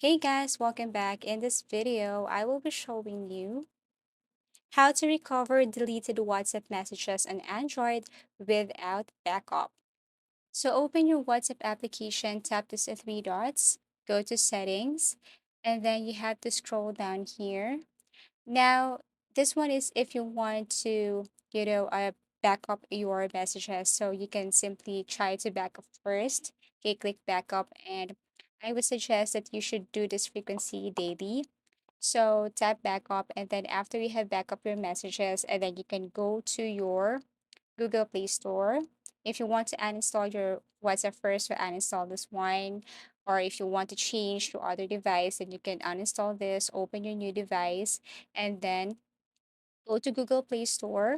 Hey guys, welcome back. In this video, I will be showing you how to recover deleted WhatsApp messages on Android without backup. So open your WhatsApp application, tap the three dots, go to settings, and then you have to scroll down here. Now, this one is if you want to, back up your messages. So you can simply try to back up first. Okay, click backup, and I would suggest that you should do this frequency daily. So tap backup, and then after you have backup your messages, and then you can go to your Google Play Store. If you want to uninstall your WhatsApp first, or uninstall this one, or if you want to change to other device, then you can uninstall this, open your new device, and then go to Google Play Store,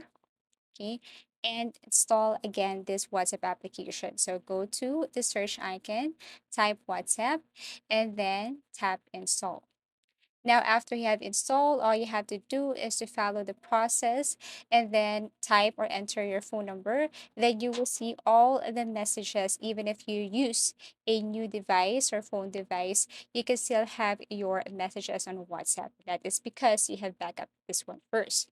okay, and install again this WhatsApp application. So go to the search icon, type WhatsApp, and then tap install. Now, after you have installed, all you have to do is to follow the process and then type or enter your phone number. Then you will see all of the messages. Even if you use a new device or phone device, you can still have your messages on WhatsApp. That is because you have backed up this one first.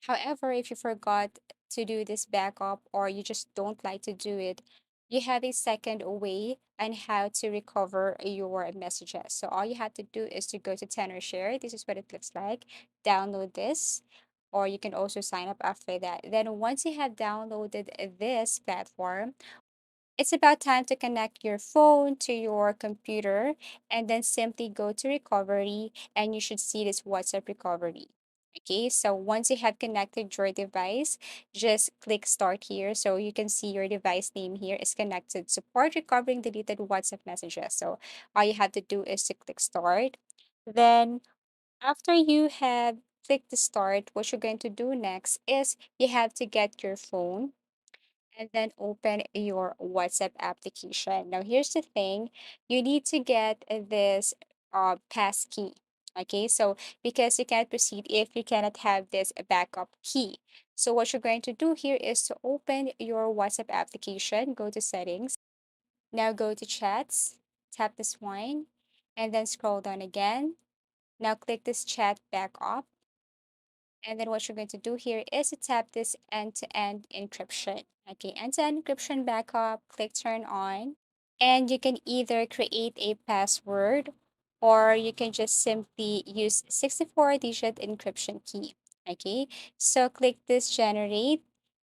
However, if you forgot to do this backup or you just don't like to do it, you have a second way on how to recover your messages. So all you have to do is to go to Tenorshare. This is what it looks like. Download this, or you can also sign up after that. Then once you have downloaded this platform, it's about time to connect your phone to your computer and then simply go to recovery and you should see this WhatsApp recovery. Okay, so once you have connected your device, just click start here. So you can see your device name here is connected. Support recovering deleted WhatsApp messages. So all you have to do is to click start. Then after you have clicked the start, what you're going to do next is you have to get your phone and then open your WhatsApp application. Now, here's the thing, you need to get this pass key. Okay, so because you can't proceed if you cannot have this backup key. So, what you're going to do here is to open your WhatsApp application, go to settings, now go to chats, tap this one, and then scroll down again. Now, click this chat backup. And then what you're going to do here is to tap this end-to-end encryption. Okay, end-to-end encryption backup, click turn on. And you can either create a password or you can just simply use 64-digit encryption key. Okay, so click this generate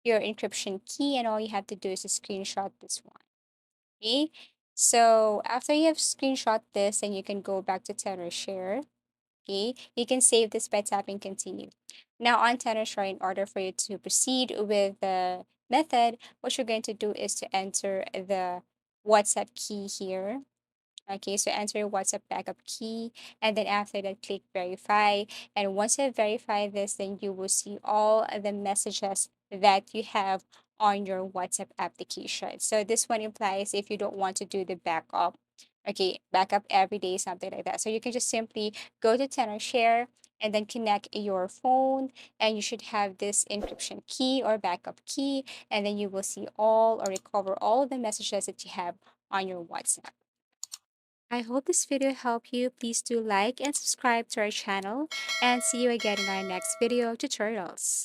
your encryption key and all you have to do is to screenshot this one. Okay, so after you have screenshot this, then you can go back to Tenorshare. Okay, you can save this by tapping continue. Now on Tenorshare, in order for you to proceed with the method, what you're going to do is to enter the WhatsApp key here. Okay, so enter your WhatsApp backup key, and then after that, click verify. And once you verify this, then you will see all of the messages that you have on your WhatsApp application. So this one implies if you don't want to do the backup, okay, backup every day, something like that. So you can just simply go to Tenorshare and then connect your phone, and you should have this encryption key or backup key, and then you will see all or recover all the messages that you have on your WhatsApp. I hope this video helped you. Please do like and subscribe to our channel and see you again in our next video tutorials.